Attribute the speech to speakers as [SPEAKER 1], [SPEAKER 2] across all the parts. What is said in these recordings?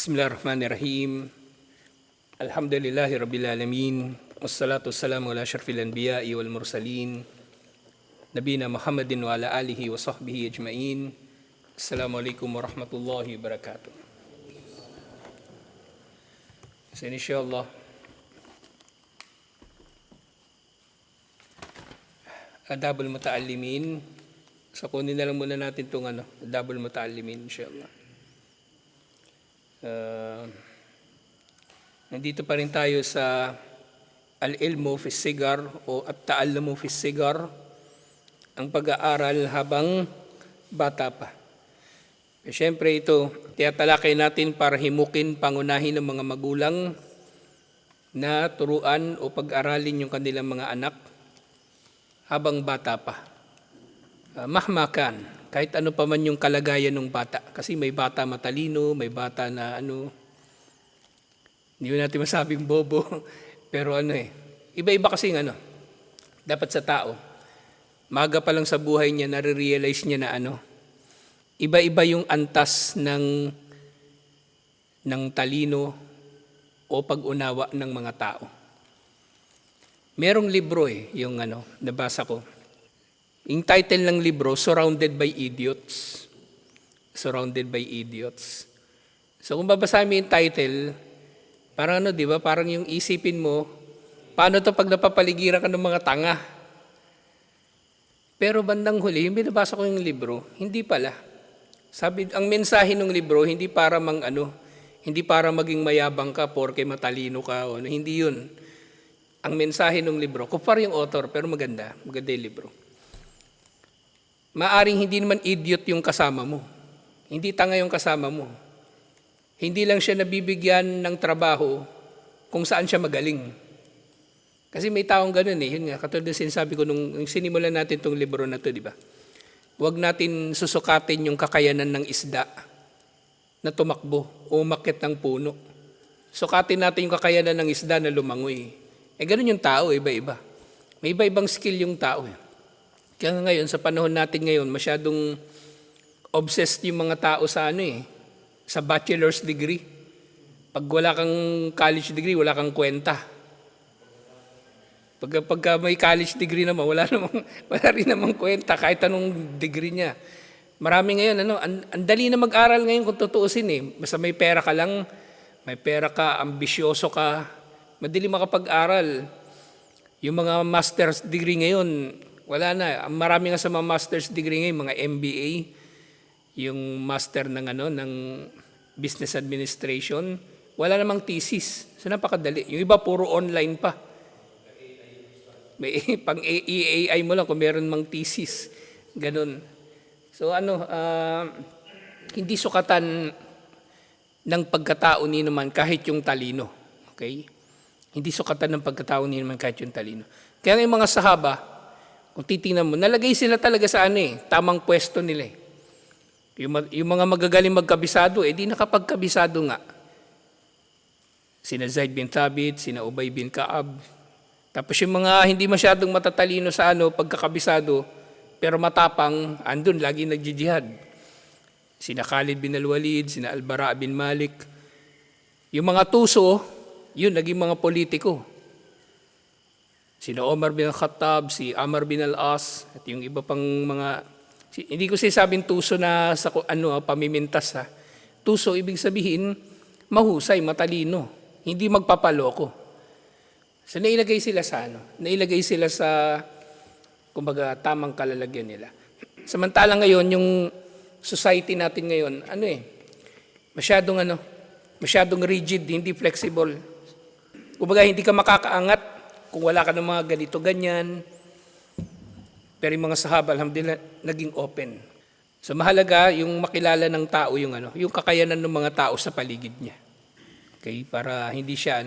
[SPEAKER 1] Bismillahirrahmanirrahim. Alhamdulillahi Rabbil Alamin. Wassalatu wassalamu ala syarfil anbiya'i wal mursalin. Nabina Muhammadin wa ala alihi wa sahbihi ajma'in. Assalamualaikum warahmatullahi wabarakatuh. So insyaAllah, adabul muta'allimin. So kunin na lang muna natin itong adabul muta'allimin insyaAllah. Nandito pa rin tayo sa al-ilmu fi sigar o at-ta'allamu fi sigar, ang pag-aaral habang bata pa. Siyempre ito, tiyatalakay natin para himukin, pangunahin ng mga magulang na turuan o pag-aralin yung kanilang mga anak habang bata pa. Mahmakan, kahit ano pa man yung kalagayan ng bata. Kasi may bata matalino, may bata na hindi natin masabing bobo. Pero iba-iba kasi dapat sa tao. Maga pa lang sa buhay niya, nare-realize niya na iba-iba yung antas ng talino o pag-unawa ng mga tao. Merong libro yung nabasa ko. Yung title ng libro, Surrounded by Idiots. Surrounded by Idiots. So kung babasahin mo yung title, parang di ba? Parang yung isipin mo, paano to pag napapaligiran ka ng mga tanga? Pero bandang huli, yung binabasa ko yung libro, hindi pala. Sabi, ang mensahe ng libro, hindi para hindi para maging mayabang ka porke matalino ka o hindi yun. Ang mensahe ng libro, kupar yung author, pero maganda yung libro. Maaring hindi naman idiot yung kasama mo. Hindi tanga yung kasama mo. Hindi lang siya nabibigyan ng trabaho kung saan siya magaling. Kasi may taong ganun Yun nga, katulad ng sinasabi ko nung sinimulan natin itong libro na to, di ba? Huwag natin susukatin yung kakayanan ng isda na tumakbo o umakyat ng puno. Sukatin natin yung kakayanan ng isda na lumangoy. Ganun yung tao, iba-iba. May iba-ibang skill yung tao. Kaya ngayon, sa panahon natin ngayon, masyadong obsessed yung mga tao sa sa bachelor's degree. Pag wala kang college degree, wala kang kwenta. Pagka may college degree naman, wala rin namang kwenta kahit anong degree niya. Marami ngayon, ang dali na mag-aral ngayon kung tutuusin Basta may pera ka lang, may pera ka, ambisyoso ka, madali makapag-aral. Yung mga master's degree ngayon, wala na. Marami nga sa mga master's degree ngayon, mga MBA, yung master ng business administration, wala namang thesis. So napakadali. Yung iba puro online pa. May pang AI mo lang kung meron mang thesis. Ganun. So hindi sukatan ng pagkatao ni naman kahit yung talino. Okay? Hindi sukatan ng pagkatao ni naman kahit yung talino. Kaya yung mga sahaba, kung titingnan mo, nalagay sila talaga sa tamang pwesto nila. Yung mga magagaling magkabisado, di nakapagkabisado nga. Sina Zaid bin Thabit, sina Ubay bin Ka'ab. Tapos yung mga hindi masyadong matatalino sa pagkakabisado, pero matapang, andun, lagi nagjijihad. Sina Khalid bin Al-Walid, sina Al-Bara bin Malik. Yung mga tuso, yun, naging mga politiko. Sina Omar bin Al-Khattab, si Amr bin Al-As, at yung iba pang mga, hindi ko sinasabing tuso na sa pamimintas Tuso, ibig sabihin, mahusay, matalino, hindi magpapaloko. So nailagay sila sa nailagay sila sa, kumbaga, tamang kalalagyan nila. Samantalang ngayon, yung society natin ngayon, masyadong rigid, hindi flexible. Kumbaga, hindi ka makakaangat kung wala ka ng mga ganito, ganyan. Pero yung mga sahaba, alhamdulillah, naging open. So mahalaga yung makilala ng tao yung kakayanan ng mga tao sa paligid niya. Okay? Para hindi siya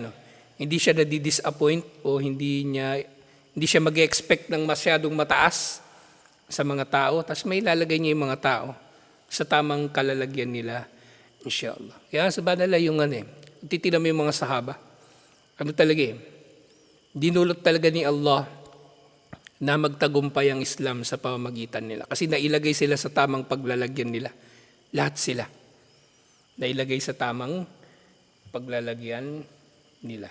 [SPEAKER 1] nadi-disappoint o hindi siya mag-expect ng masyadong mataas sa mga tao. Tapos may lalagay niya yung mga tao sa tamang kalalagyan nila, inshallah. Kaya sa banala yung titignan mo yung mga sahaba. Dinulot talaga ni Allah na magtagumpay ang Islam sa pamamagitan nila. Kasi nailagay sila sa tamang paglalagyan nila. Lahat sila. Nailagay sa tamang paglalagyan nila.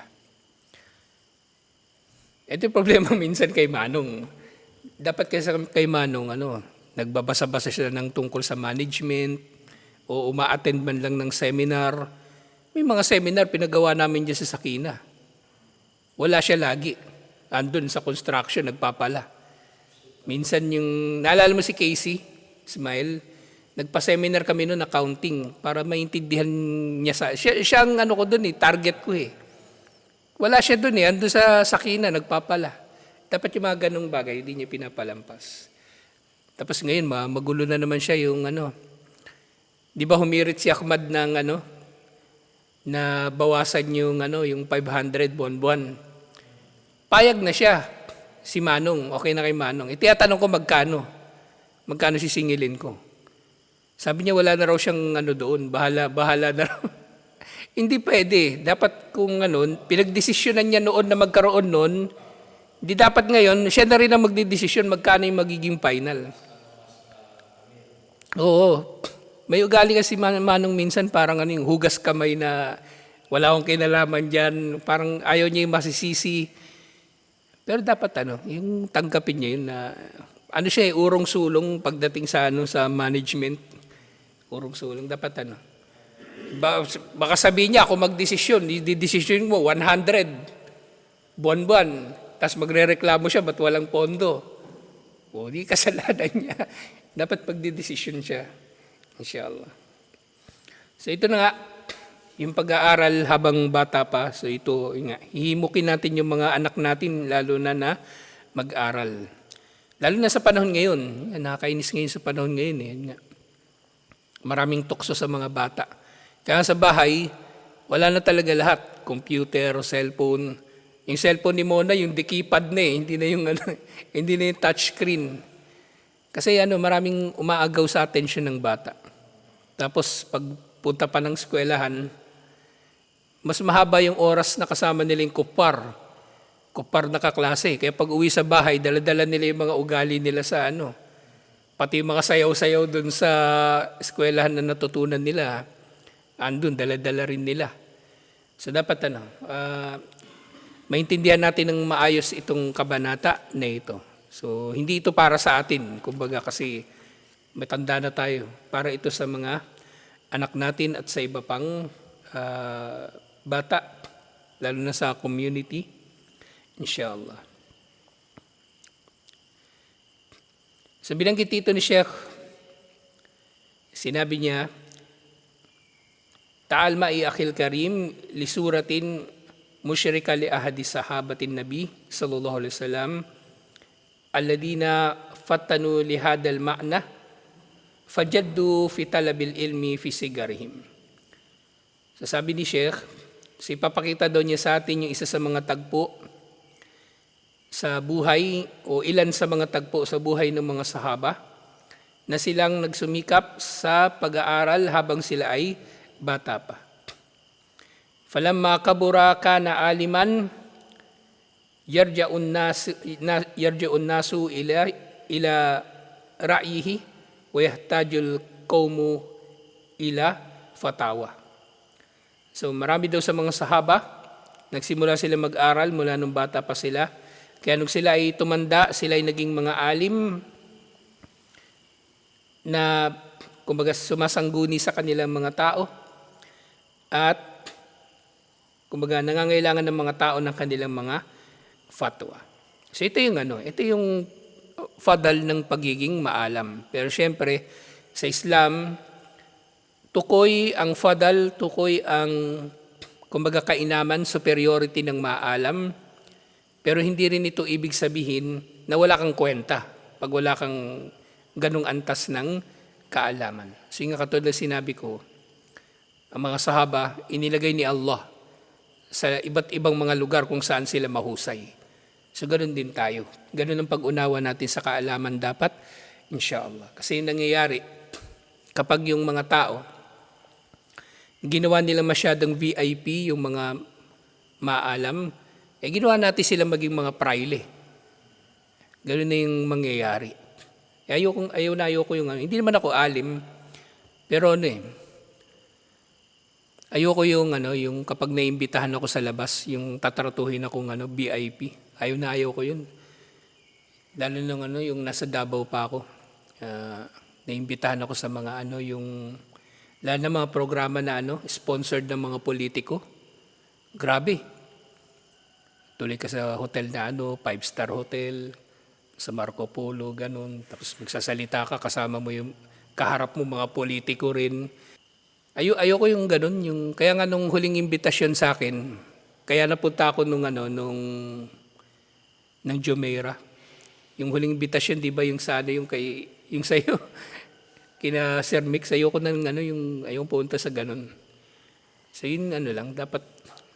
[SPEAKER 1] Ito yung problema minsan kay Manong. Dapat kay Manong, nagbabasa-basa siya ng tungkol sa management o uma-attend man lang ng seminar. May mga seminar pinagawa namin dyan sa Sakina. Wala siya lagi. Andun sa construction, nagpapala. Minsan naalala mo si Casey, Smile, nagpa-seminar kami noon accounting para maintindihan niya siya ang ko doon target ko Wala siya doon andun sa Sakina, nagpapala. Dapat yung mga ganong bagay, hindi niya pinapalampas. Tapos ngayon, magulo na naman siya yung di ba humirit si Ahmad ng na bawasan yung yung 500 buwan-buwan. Payag na siya. Si Manong, okay na kay Manong. Itiyatanong ko magkano sisingilin ko. Sabi niya wala na raw siyang doon, bahala na raw. Hindi pwede. Dapat kung pinagdesisyonan niya noon na magkaroon noon, di dapat ngayon, siya na rin ang magdidesisyon magkano yung magiging final. Oo. May ugali kasi Manong minsan parang yung hugas kamay na wala akong kinalaman dyan. Parang ayaw niya yung masisisi. Pero dapat yung tanggapin niya yun na siya urong-sulong pagdating sa sa management. Urong-sulong dapat baka sabihin niya ako magdesisyon, i-desisyon mo 100 buwan-buwan, tapos magrereklamo siya ba't walang pondo. O di kasalanan niya. Dapat pagdidesisyon siya. Inshallah. So ito na nga yung pag-aaral habang bata pa. So ito nga, hihimukin natin yung mga anak natin lalo na mag-aral. Lalo na sa panahon ngayon. Nakakainis ngayon sa panahon ngayon. Maraming tukso sa mga bata. Kaya sa bahay, wala na talaga lahat. Computer, cellphone. Yung cellphone ni Mona, yung keypad na hindi na yung hindi na yung touchscreen. Kasi maraming umaagaw sa atensyon ng bata. Tapos pagpunta pa ng eskwelahan, mas mahaba yung oras na kasama nila yung kupar na kaklase. Kaya pag uwi sa bahay, dala-dala nila yung mga ugali nila sa pati yung mga sayaw-sayaw dun sa eskwelahan na natutunan nila, andun, dala-dala rin nila. So dapat maintindihan natin ng maayos itong kabanata na ito. So hindi ito para sa atin, kumbaga kasi matanda na tayo. Para ito sa mga anak natin at sa iba pang bata, lalo na sa community, inshallah. So binanggit dito ni Sheikh, sinabi niya, Ta'al ma'i akhil karim li suratin musyrika li ahadi sahabatin nabi sallallahu alaihi wasallam alladina fattanu li hadal ma'na fajaddu fi talabil ilmi fi sigarihim. So sabi ni Sheikh, ipapakita daw niya sa atin yung isa sa mga tagpo sa buhay o ilan sa mga tagpo sa buhay ng mga sahaba na silang nagsumikap sa pag-aaral habang sila ay bata pa. Falamma kabura kana aliman yarja'un nasu ila ra'yihi wa yahtajul qaumu ila fatawa. So marami daw sa mga sahaba, nagsimula sila mag-aral mula nung bata pa sila. Kaya nung sila ay tumanda, sila ay naging mga alim na kumbaga sumasangguni sa kanilang mga tao at kumbaga nangangailangan ng mga tao ng kanilang mga fatwa. So ito yung fadal ng pagiging maalam. Pero syempre sa Islam, tukoy ang fadal, tukoy ang kumbaga kainaman, superiority ng maalam. Pero hindi rin ito ibig sabihin na wala kang kwenta pag wala kang ganong antas ng kaalaman. So yung katulad na sinabi ko, ang mga sahaba, inilagay ni Allah sa iba't ibang mga lugar kung saan sila mahusay. So ganoon din tayo. Ganoon ang pag-unawa natin sa kaalaman dapat, inshallah. Kasi yung nangyayari, kapag yung mga tao, ginawa nila masyadong VIP, yung mga maalam, ginawa natin sila maging mga praile. Ganoon na yung mangyayari. Ayaw ko yung hindi naman ako alim, pero Ayoko yung yung kapag naimbitahan ako sa labas, yung tatratuhin akong VIP. Ayaw ko yun. Lalo nung yung nasa Davao pa ako. Naimbitahan ako sa mga yung lalo na mga programa na sponsored ng mga politiko. Grabe. Tuloy ka sa hotel na five-star hotel, sa Marco Polo, ganun. Tapos magsasalita ka, kasama mo yung kaharap mo mga politiko rin. Ayoko yung ganun, kaya nga nung huling imbitasyon sa akin, kaya napunta ako nung ng Jumeirah. Yung huling imbitasyon, di ba yung sa yung sa'yo, kina Sir Mix, ayoko yung ayong punta sa ganun. So yun lang, dapat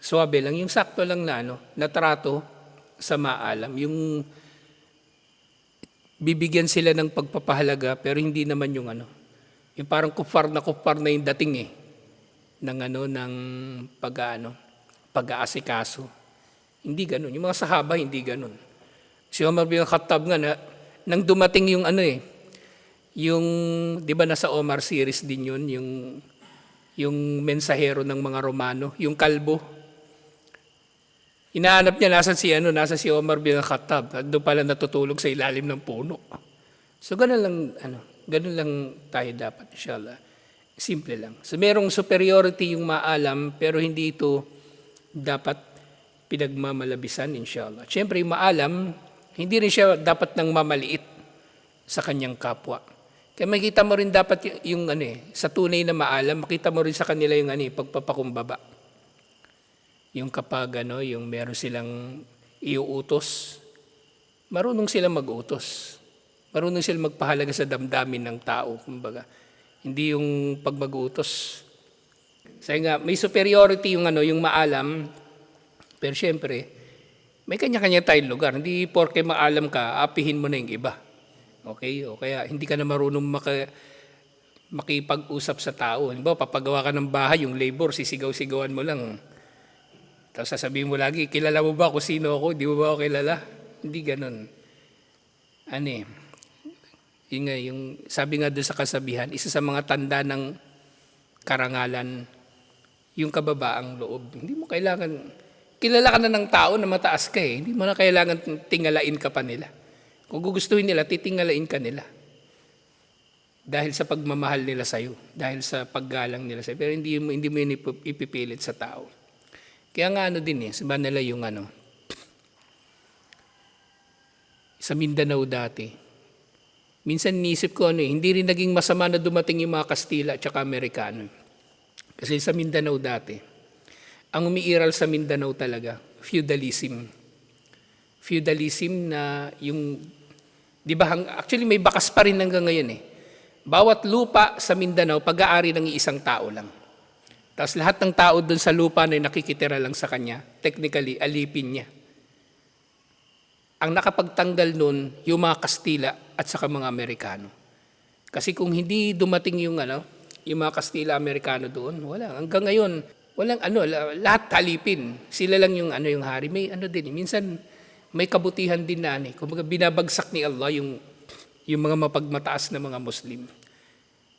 [SPEAKER 1] suwabe lang, yung sakto lang na na trato sa maalam, yung bibigyan sila ng pagpapahalaga, pero hindi naman yung yung parang kupar na yung dating ng pag-aasikaso. Hindi ganun. Yung mga sahaba, hindi ganun. Si Omar bin Khattab nga nang dumating yung yung, di ba nasa Omar series din yun, yung mensahero ng mga Romano, yung kalbo. Hinahanap niya nasa si Omar bin Khattab. Doon pala natutulog sa ilalim ng puno. So ganun lang ganun lang tayo dapat, inshallah. Simple lang. So merong superiority yung maalam, pero hindi ito dapat pinagmamalabisan, inshallah. Siyempre yung maalam, hindi rin siya dapat nang mamaliit sa kanyang kapwa. Kaya makita mo rin dapat yung sa tunay na maalam, makita mo rin sa kanila yung pagpapakumbaba. Yung kapag yung meron silang iuutos, marunong silang mag-utos. Marunong silang magpahalaga sa damdamin ng tao, kumbaga. Hindi yung pag mag-utos. Kasi nga, may superiority yung yung maalam, pero syempre, may kanya-kanya tayong lugar. Hindi porke maalam ka, apihin mo na yung iba. Okay? O kaya hindi ka na marunong makipag-usap sa tao. Halimbawa, papagawa ka ng bahay, yung labor, sisigaw-sigawan mo lang. Tapos sasabihin mo lagi, kilala mo ba kung sino ako? Di mo ba ako kilala? Hindi ganun. Yung sabi nga doon sa kasabihan, isa sa mga tanda ng karangalan, yung kababaang loob. Hindi mo kailangan, kilala ka na ng tao na mataas ka Hindi mo na kailangan tingalain ka pa nila. Kung gugustuhin nila, titingalain ka nila. Dahil sa pagmamahal nila sa'yo, dahil sa paggalang nila sa'yo. Pero hindi mo yun ipipilit sa tao. Kaya nga din sabihan nila yung sa Mindanao dati, minsan niisip ko hindi rin naging masama na dumating yung mga Kastila at saka Amerikano. Kasi sa Mindanao dati, ang umiiral sa Mindanao talaga, feudalism. Feudalism na yung, di ba, actually may bakas pa rin hanggang ngayon Bawat lupa sa Mindanao, pag-aari ng isang tao lang. Tapos lahat ng tao doon sa lupa na nakikitira lang sa kanya, technically, alipin niya. Ang nakapagtanggal nun, yung mga Kastila at saka mga Amerikano. Kasi kung hindi dumating yung mga Kastila-Amerikano doon, wala. Hanggang ngayon, walang lahat talipin. Sila lang yung yung hari. May din. Minsan, may kabutihan din na kumbaga binabagsak ni Allah yung mga mapagmataas na mga Muslim.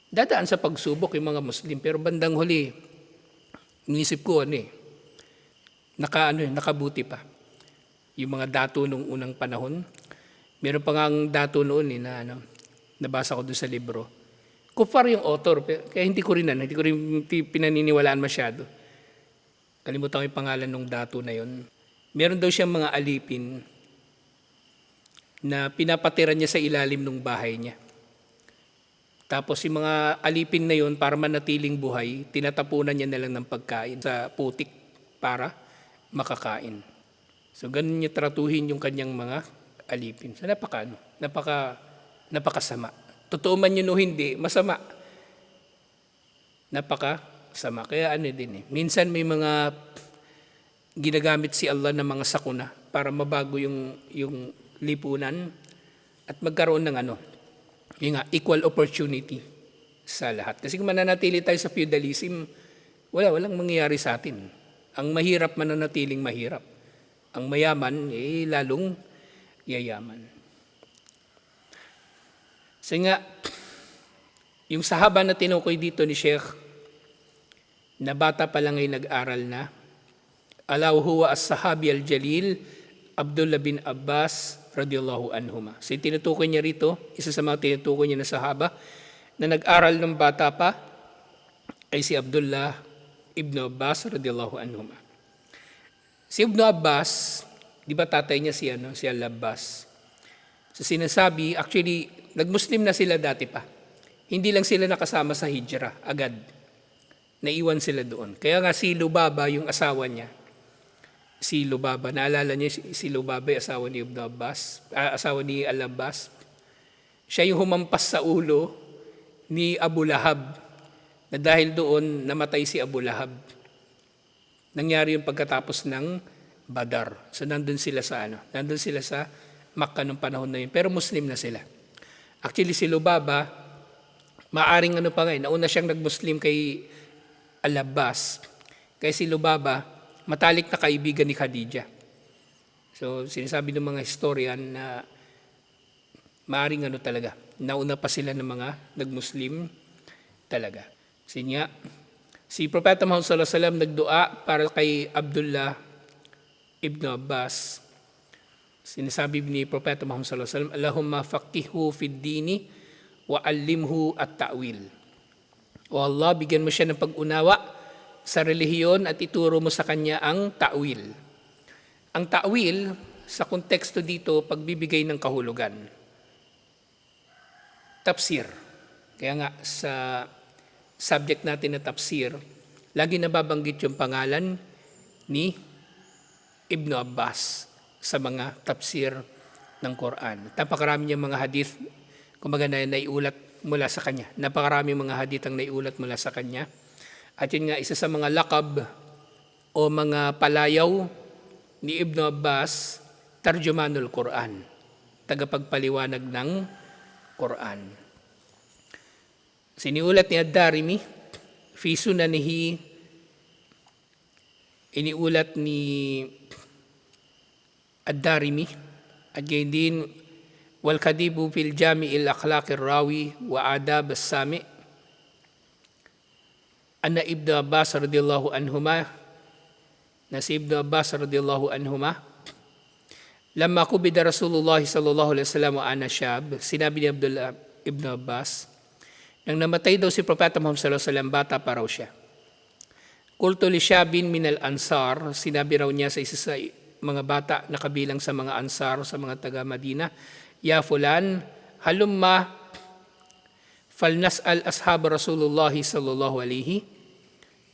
[SPEAKER 1] Dadaan sa pagsubok yung mga Muslim. Pero bandang huli, inisip ko nakabuti pa. Yung mga dato nung unang panahon. Meron pa nga ang dato noon na nabasa ko doon sa libro. Kufar yung author, kaya hindi ko rin pinaniniwalaan masyado. Kalimutan ko yung pangalan ng dato na yon. Meron daw siyang mga alipin na pinapatira niya sa ilalim ng bahay niya. Tapos yung mga alipin na yon, para manatiling buhay, tinatapunan niya na lang ng pagkain sa putik para makakain. So ganun niya tratuhin yung kanyang mga alipin. So napakasama. Totoo man yun o hindi, masama. Napakasama. Kaya minsan may mga ginagamit si Allah ng mga sakuna para mabago yung lipunan at magkaroon ng equal opportunity sa lahat. Kasi kung mananatili tayo sa feudalism, walang mangyayari sa atin. Ang mahirap mananatiling mahirap. Ang mayaman, lalong yayaman. So nga, yung sahaba na tinukoy dito ni Sheikh, na bata pa lang ay nag-aral na. Alaw huwa as-sahabi al-jalil, Abdullah bin Abbas radiyallahu anhuma. So tinutukoy niya rito, isa sa mga tinutukoy niya na sahaba, na nag-aral ng bata pa, ay si Abdullah ibn Abbas radiyallahu anhuma. Si Ibn Abbas, di ba tatay niya si Al-Abbas? So sinasabi, actually, nag-Muslim na sila dati pa. Hindi lang sila nakasama sa hijrah agad. Naiwan sila doon. Kaya nga si Lubaba, yung asawa niya, si Lubaba, naalala niyo si Lubaba, asawa ni Ibn Abbas, asawa ni Al-Abbas. Siya yung humampas sa ulo ni Abu Lahab, na dahil doon namatay si Abu Lahab. Nangyari yung pagkatapos ng Badar. So nandun sila sa Makkah nung panahon na yun. Pero Muslim na sila. Actually si Lubaba, maaring nauna siyang nag-Muslim kay Al-Abbas. Kaya si Lubaba, matalik na kaibigan ni Khadija. So sinasabi ng mga historian na maaring talaga, nauna pa sila ng mga nag-Muslim talaga. Kasi nga, si Propeta Muhammad sallallahu alaihi wasallam nagdua para kay Abdullah ibn Abbas. Sinasabi ni Propeta Muhammad sallallahu alaihi wasallam, Allahumma faqihu fid dini wa allimhu at-ta'wil. O Allah, bigyan mo siya ng pag-unawa sa relihiyon at ituro mo sa kanya ang ta'wil. Ang ta'wil, sa konteksto dito, pagbibigay ng kahulugan. Tafsir. Kaya nga, sa subject natin na tafsir, lagi nababanggit yung pangalan ni Ibn Abbas sa mga tafsir ng Quran. Napakarami niyang mga hadith, kumbaga na naiulat mula sa kanya. Napakarami mga hadith ang naiulat mula sa kanya. At yun nga, isa sa mga lakab o mga palayaw ni Ibn Abbas, Tarjumanul Quran, tagapagpaliwanag ng Quran. Siniulat ni Ad-Darimi, fi sunanihi, iniulat ni Ad-Darimi, at gayon din, wal kadibu fil jami'il akhlaqir rawi wa adab as-sami, anna Ibn Abbas radiyallahu anhuma, na si Ibn Abbas radiyallahu anhuma, lamma kubida Rasulullah sallallahu alaihi wasallam wa ana syab, sinabi ni Abdullah Ibn Abbas, nang namatay daw si Propeta Muhammad sallallahu alaihi wasallam, bata pa raw siya. Qultu li syabin min al-ansar, sinabi raw niya sa isa sa mga bata na kabilang sa mga ansar, sa mga taga Madina, ya fulan, halumma falnas'al ashab Rasulullah sallallahu alaihi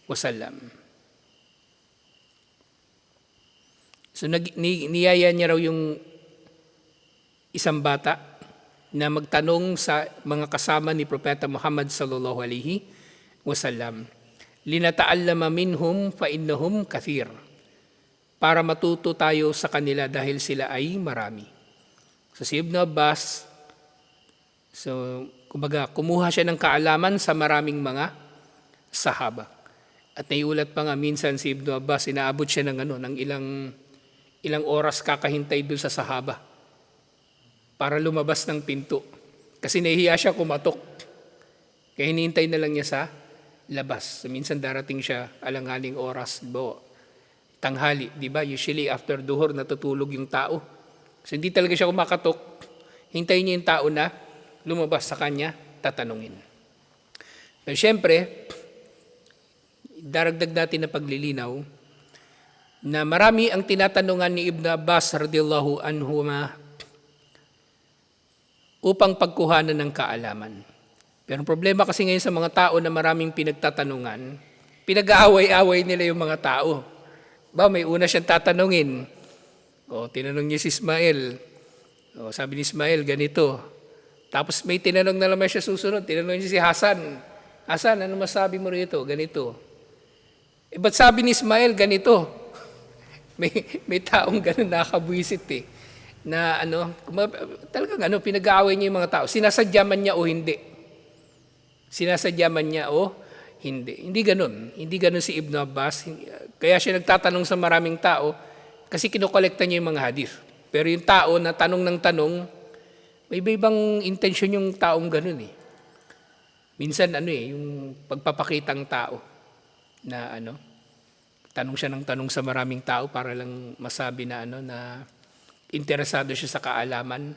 [SPEAKER 1] wasallam. So niyaya niya raw yung isang bata na magtanong sa mga kasama ni Propeta Muhammad sallallahu alaihi wasallam. Linata'allama minhum fa innahum kathir. Para matuto tayo sa kanila dahil sila ay marami. So si Ibn Abbas, kumbaga, kumuha siya ng kaalaman sa maraming mga sahaba. At naiulat pa nga minsan si Ibn Abbas, inaabot siya ng ilang oras kakahintay dun sa sahaba para lumabas ng pinto. Kasi nahihiya siya kumatok. Kaya hinihintay na lang niya sa labas. So, minsan darating siya alanganing oras, tanghali, di ba? Usually after duhur natutulog yung tao. So hindi talaga siya kumakatok. Hintayin niya yung tao na lumabas sa kanya, tatanungin. So, siyempre, daragdag natin na paglilinaw na marami ang tinatanungan ni Ibn Abbas radiyallahu anhuma upang pagkuhanan ng kaalaman. Pero ang problema kasi ngayon sa mga tao na maraming pinagtatanungan, pinag-aaway-away nila yung mga tao. May una siyang tatanungin. Tinanong niya si Ismael. Sabi ni Ismael, ganito. Tapos may tinanong na naman siya susunod. Tinanong niya si Hasan. Hasan, ano masabi mo rito? Ganito. Ba't sabi ni Ismael, ganito? May taong ganun nakabwisit na talagang pinag-aaway niya yung mga tao. Sinasadya man niya o hindi. Sinasadya man niya o hindi. Hindi ganun. Hindi ganun si Ibn Abbas. Kaya siya nagtatanong sa maraming tao kasi kinokolekta niya yung mga hadith. Pero yung tao na tanong ng tanong, may iba-ibang intensyon yung taong ganun. Minsan yung pagpapakitang tao. na tanong siya ng tanong sa maraming tao para lang masabi na na interesado siya sa kaalaman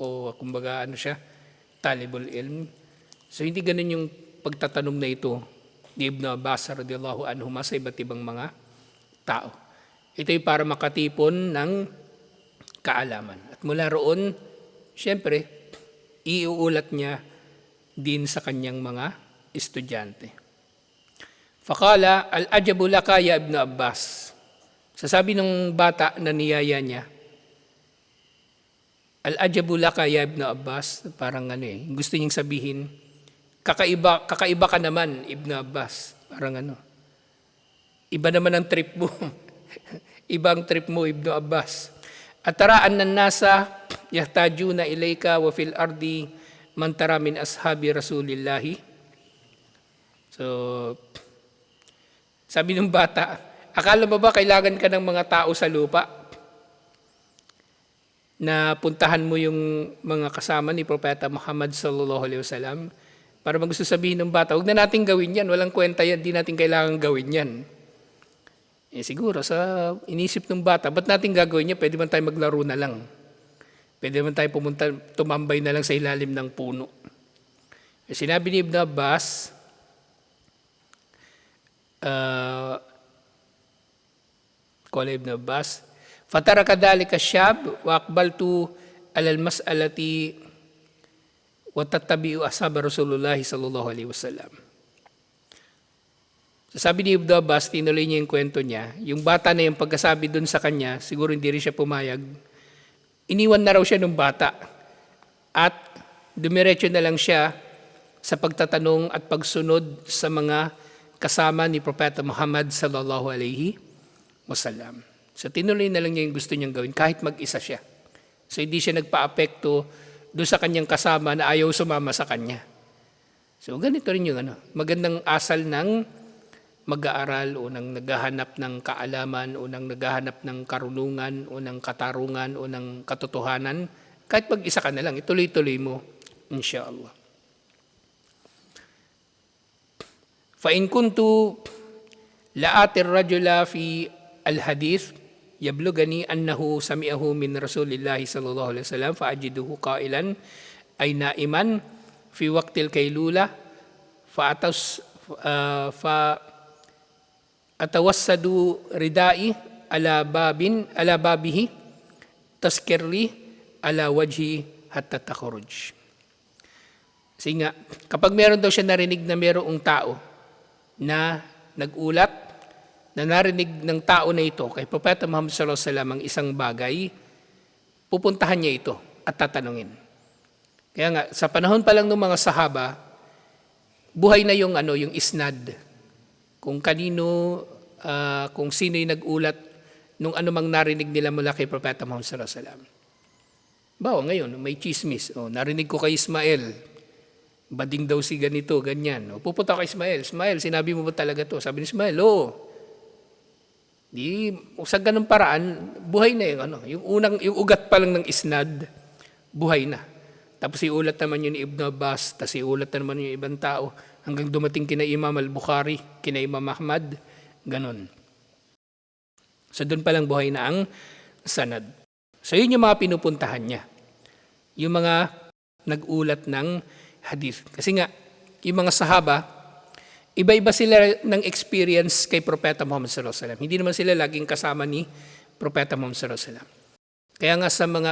[SPEAKER 1] o kumbaga siya, talibul ilm. So hindi ganun yung pagtatanong na ito ni Ibn Abbas radiyallahu anhu sa iba't ibang mga tao. Ito ay para makatipon ng kaalaman. At mula roon, siyempre, iuulat niya din sa kanyang mga estudyante. Faqala, al-ajabu laka ya Ibn Abbas. Sasabi ng bata na niyaya niya, al-ajabu laka ya Ibn Abbas, parang gusto niyang sabihin, kakaiba ka naman, Ibn Abbas. Parang iba naman ang trip mo. Ibang trip mo, Ibn Abbas. At taraan ng nasa, yahtajuna ilayka wa fil ardi man tara min ashabi Rasulillahi. So, sabi ng bata, akala mo ba kailangan ka ng mga tao sa lupa? Na puntahan mo yung mga kasama ni Propeta Muhammad sallallahu alaihi wasallam? Para gusto sabihin ng bata, huwag na natin gawin yan. Walang kwenta yan. Di natin kailangan gawin yan. Siguro sa inisip ng bata, ba't natin gagawin yan? Pwede man tayo maglaro na lang. Pwede man tayo tumambay na lang sa ilalim ng puno. Sinabi ni Ibn Abbas, Qala Ibn Abbas, fataraka dhalika syab wa aqbaltu alal mas'alati wa tattabi'u ashab Rasulullah sallallahu alaihi wasallam. Sabi ni Ibn Abbas, tinuloy niya yung kwento niya. Yung bata na yung pagkasabi dun sa kanya, siguro hindi rin siya pumayag. Iniwan na raw siya ng bata. At dumiretso na lang siya sa pagtatanong at pagsunod sa mga kasama ni Propeta Muhammad sallallahu alaihi wasallam. So tinuloy na lang niya yung gusto niyang gawin kahit mag-isa siya. So hindi siya nagpa-apekto doon sa kanyang kasama na ayaw sumama sa kanya. So ganito rin yung magandang asal ng mag-aaral o ng naghahanap ng kaalaman o ng naghahanap ng karunungan o ng katarungan o ng katotohanan. Kahit mag-isa ka na lang, ituloy-tuloy mo, insyaAllah. فَإِن كُنْتُ لَآتِ الرَّجُلَ فِي الْحَدِيثِ yablugani annahu sami'ahu min Rasulillahi sallallahu alaihi wasallam fa'ajiduhu qailan ay naiman fi waqtil kailula fa atawassadu ridai ala babihi taskirli ala wajhi hatta takhruj. Kasi nga, kapag meron daw siya narinig na merong tao na nagulat na narinig ng tao na ito kay Propeta Muhammad sallallahu alaihi wasallam ang isang bagay, pupuntahan niya ito at tatanungin. Kaya nga, sa panahon pa lang ng mga sahaba, buhay na yung isnad. Kung kanino, kung sino yung nag-ulat nung anumang narinig nila mula kay Propeta Muhammad sallallahu alaihi wasallam. Bawa ngayon, may chismis. Narinig ko kay Ismael, bading daw si ganito, ganyan. Pupunta kay Ismael. Ismael, sinabi mo ba talaga to? Sabi ni Ismael, oo. Di sa ganung paraan, buhay na yung ugat pa lang ng isnad, buhay na. Tapos iulat naman yun ni Ibn Abbas, tapos iulat naman yung ibang tao, hanggang dumating kina Imam al-Bukhari, kina Imam Ahmad, ganon. So doon pa lang buhay na ang sanad. So yun yung mga pinupuntahan niya. Yung mga nag-ulat ng hadith. Kasi nga, yung mga sahaba, iba-iba sila ng experience kay Propeta Muhammad sallallahu alaihi wasallam. Hindi naman sila laging kasama ni Propeta Muhammad sallallahu alaihi wasallam. Kaya nga sa mga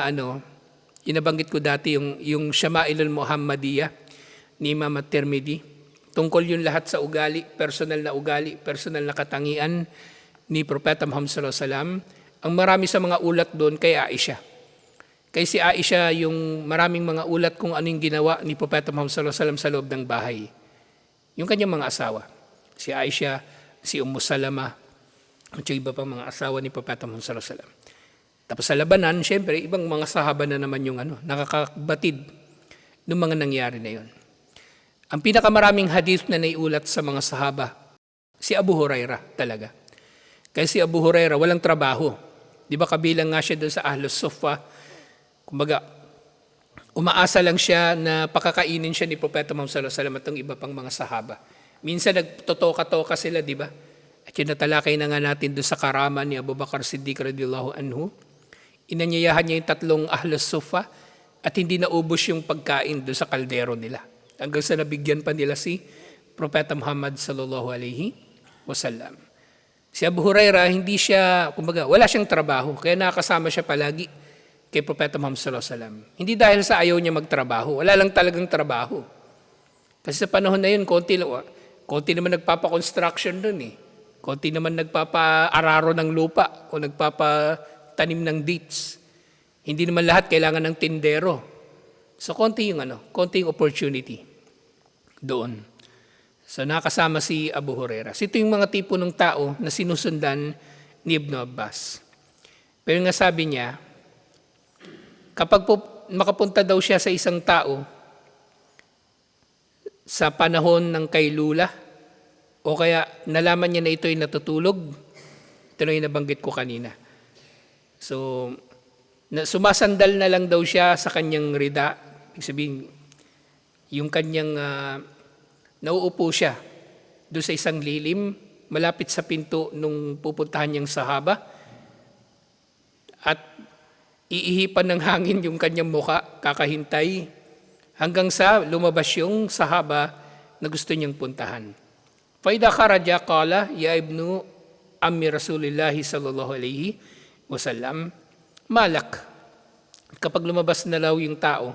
[SPEAKER 1] inabanggit ko dati yung Shama'ilul Muhammadiyah ni Imam At-Tirmidhi, tungkol yun lahat sa ugali, personal na katangian ni Propeta Muhammad sallallahu alaihi wasallam. Ang marami sa mga ulat doon kay Aisha. Kay si Aisha yung maraming mga ulat kung ano yung ginawa ni Propeta Muhammad sallallahu alaihi wasallam sa loob ng bahay. Yung kanyang mga asawa, si Aisha, si Salama, at yung iba pang mga asawa ni Propeta Muhammad sallallahu alaihi wasallam. Tapos sa labanan, syempre, ibang mga sahaba na naman yung nakakabatid ng mga nangyari na yun. Ang pinakamaraming hadith na naiulat sa mga sahaba, si Abu Huraira talaga. Kaya si Abu Huraira, walang trabaho. Di ba kabilang nga siya doon sa Ahlus Suffa? Kumbaga, umaasa lang siya na pakakainin siya ni Propeta Muhammad sallallahu alaihi wasallam at ang iba pang mga sahaba. Minsan nagtotoka-toka sila, di ba? At yun natalakay na nga natin doon sa karama ni Abu Bakar Siddiq radhiyallahu anhu. Inanyayahan niya yung tatlong Ahlus Suffa at hindi naubos yung pagkain doon sa kaldero nila. Hanggang sa nabigyan pa nila si Propeta Muhammad sallallahu alaihi wasallam. Si Abu Huraira, hindi siya, kumbaga, wala siyang trabaho, kaya nakasama siya palagi kay Propeta Muhammad sallallahu alaihi wasallam. Hindi dahil sa ayaw niya magtrabaho, wala lang talagang trabaho. Kasi sa panahon na yun, konti naman nagpapa-construction doon eh. Konti naman nagpapa-araro ng lupa o nagpapa-tanim ng dates. Hindi naman lahat kailangan ng tindero. So konti yung opportunity doon. So nakasama si Abu Huraira. So ito yung mga tipo ng tao na sinusundan ni Ibn Abbas. Pero nga sabi niya, kapag makapunta daw siya sa isang tao sa panahon ng kailula, o kaya nalaman niya na ito ay natutulog, ito na yung nabanggit ko kanina. So, sumasandal na lang daw siya sa kanyang rida. Ibig sabihin, yung kanyang nauupo siya doon sa isang lilim, malapit sa pinto nung pupuntahan niyang sahaba, at iihipan ng hangin yung kanyang muka, kakahintay, hanggang sa lumabas yung sahaba na gusto niyang puntahan. Faida kharaja qala ya ibnu ammi Rasulillahi sallallahu alaihi wasallam malak. Kapag lumabas na daw yung tao,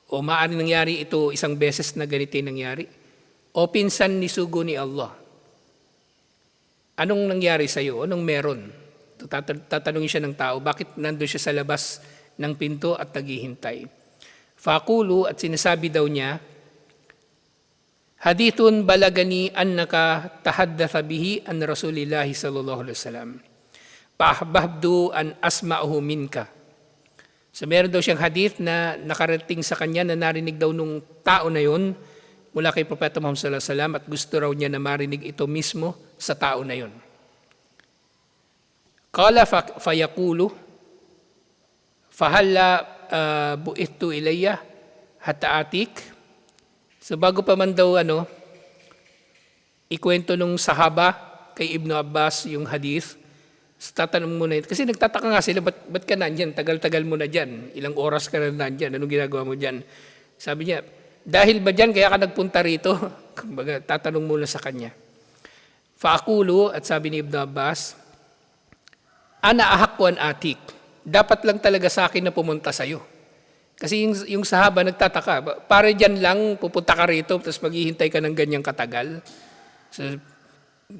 [SPEAKER 1] o maaari nangyari ito isang beses na ganito nangyari, o pinsan ni sugo ni Allah, anong nangyari sa iyo? Anong meron? Tatanungin siya ng tao, bakit nandun siya sa labas ng pinto at naghihintay? Faqulu, at sinasabi daw niya, hadithun balagani annaka tahaddatha bihi an Rasulillahi sallallahu alaihi wasallam. Paahbabdu an asma'uhu minka. So meron daw siyang hadith na nakarating sa kanya na narinig daw nung tao na yun mula kay Propeta Muhammad sallallahu alaihi wasallam, at gusto raw niya na marinig ito mismo sa tao na yun. Qala fayaqulu fahalla bu'ittu ilayya hatta atik. So bago pa man daw ikwento nung sahaba kay Ibn Abbas yung hadith, so tatanong muna ito. Kasi nagtataka nga sila, ba't ka nandyan? Tagal-tagal mo na dyan. Ilang oras ka na nandyan? Anong ginagawa mo dyan? Sabi niya, dahil ba dyan kaya ka nagpunta rito? Kumbaga, tatanong muna sa kanya. Faakulu, at sabi ni Ibn Abbas, ana ahakwan atik. Dapat lang talaga sa akin na pumunta sa'yo. Kasi yung sahaba nagtataka, pare dyan lang, pupunta ka rito, tapos maghihintay ka ng ganyang katagal. So,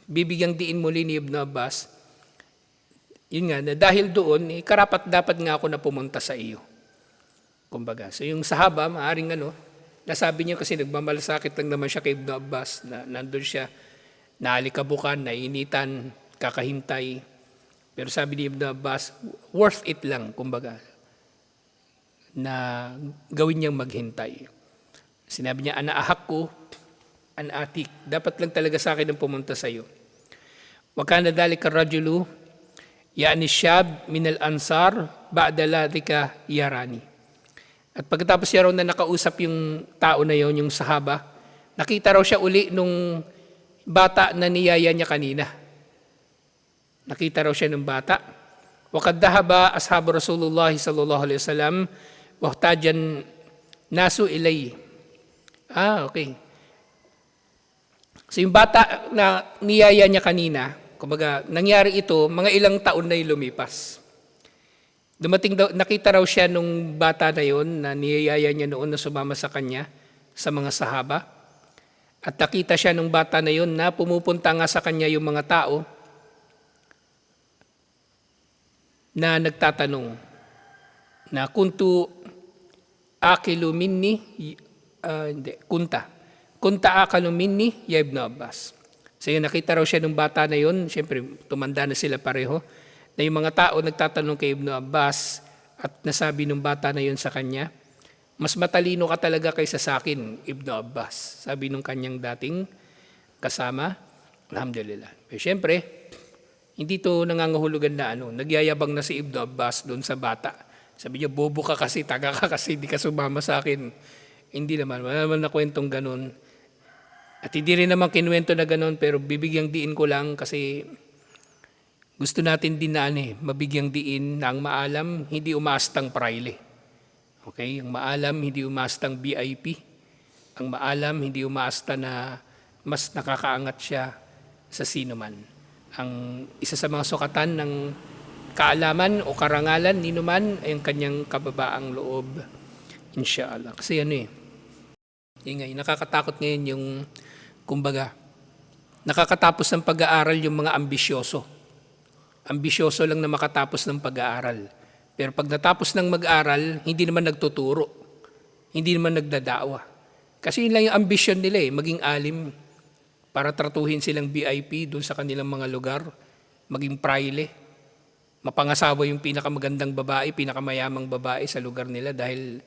[SPEAKER 1] bibigyang diin muli ni Ibn Abbas, yun nga, na dahil doon, karapat dapat nga ako na pumunta sa iyo. Kumbaga, so yung sahaba, maaaring nasabi niya kasi nagmamalasakit lang naman siya kay Ibn Abbas, na nandun siya, naalikabukan, nainitan, kakahintay. Pero sabi ni Ibn Abbas, worth it lang, kumbaga, na gawin niyang maghintay. Sinabi niya, ana ahak ko, an atik. Dapat lang talaga sa akin ang pumunta sa iyo. Wa kana dhalika ar-rajulu yani syab min al-ansar ba'da ladhika yarani. At pagkatapos siya raw na nakausap yung tao na yon, yung sahaba, nakita raw siya uli nung bata na niyaya niya kanina. Nakita raw siya ng bata. Wa qad dhahaba ashabu Rasulullah sallallahu alaihi wasallam wahtajan nasu ilay. Okay. So yung bata na niyaya niya kanina, kumbaga nangyari ito, mga ilang taon na lumipas. Nakita raw siya nung bata na yon na niyaya niya noon na sumama sa kanya sa mga sahaba. At nakita siya nung bata na yon na pumupunta nga sa kanya yung mga tao na nagtatanong na kuntu akilu minni kunta akalu minni ya Ibn Abbas. So yun, nakita raw siya nung bata na yun, siyempre tumanda na sila pareho, na yung mga tao nagtatanong kay Ibn Abbas at nasabi nung bata na yun sa kanya, mas matalino ka talaga kaysa sa akin, Ibn Abbas. Sabi nung kanyang dating kasama, alhamdulillah. Pero siyempre, hindi to nangangahulugan na nagyayabang na si Ibn Abbas doon sa bata. Sabi niya, bobo ka kasi, taga ka kasi, di ka sumama sa akin. Hindi naman, wala naman na kwentong ganun. At hindi rin naman kinuwento na gano'n, pero bibigyang diin ko lang kasi gusto natin din na mabigyang diin na ang maalam, hindi umaastang praile. Okay? Ang maalam, hindi umaastang VIP. Ang maalam, hindi umaasta na mas nakakaangat siya sa sino man. Ang isa sa mga sukatan ng kaalaman o karangalan, ni naman ay ang kanyang kababaang loob. Inshallah. Kasi nakakatakot ngayon yung, kumbaga, nakakatapos ng pag-aaral yung mga ambisyoso. Ambisyoso lang na makatapos ng pag-aaral. Pero pag natapos ng mag-aral, hindi naman nagtuturo. Hindi naman nagdadawa. Kasi yun lang yung ambisyon nila maging alim para tratuhin silang VIP doon sa kanilang mga lugar, maging praile. Mapangasawa yung pinakamagandang babae, pinakamayamang babae sa lugar nila dahil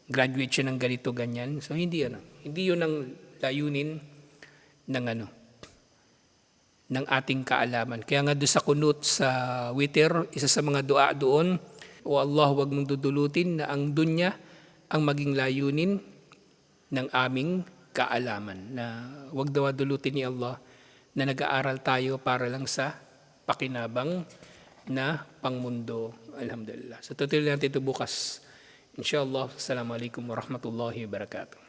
[SPEAKER 1] graduate siya ng ganito, ganyan. So hindi yun ang layunin ng ng ating kaalaman. Kaya nga doon sa kunut sa witir, isa sa mga dua doon, O Allah, huwag mong dudulutin na ang dunya ang maging layunin ng aming kaalaman. Na huwag daw dulutin ni Allah na nag-aaral tayo para lang sa pakinabang na pangmundo. Alhamdulillah. So tutuloy natin ito bukas. Inshallah. Assalamualaikum warahmatullahi wabarakatuh.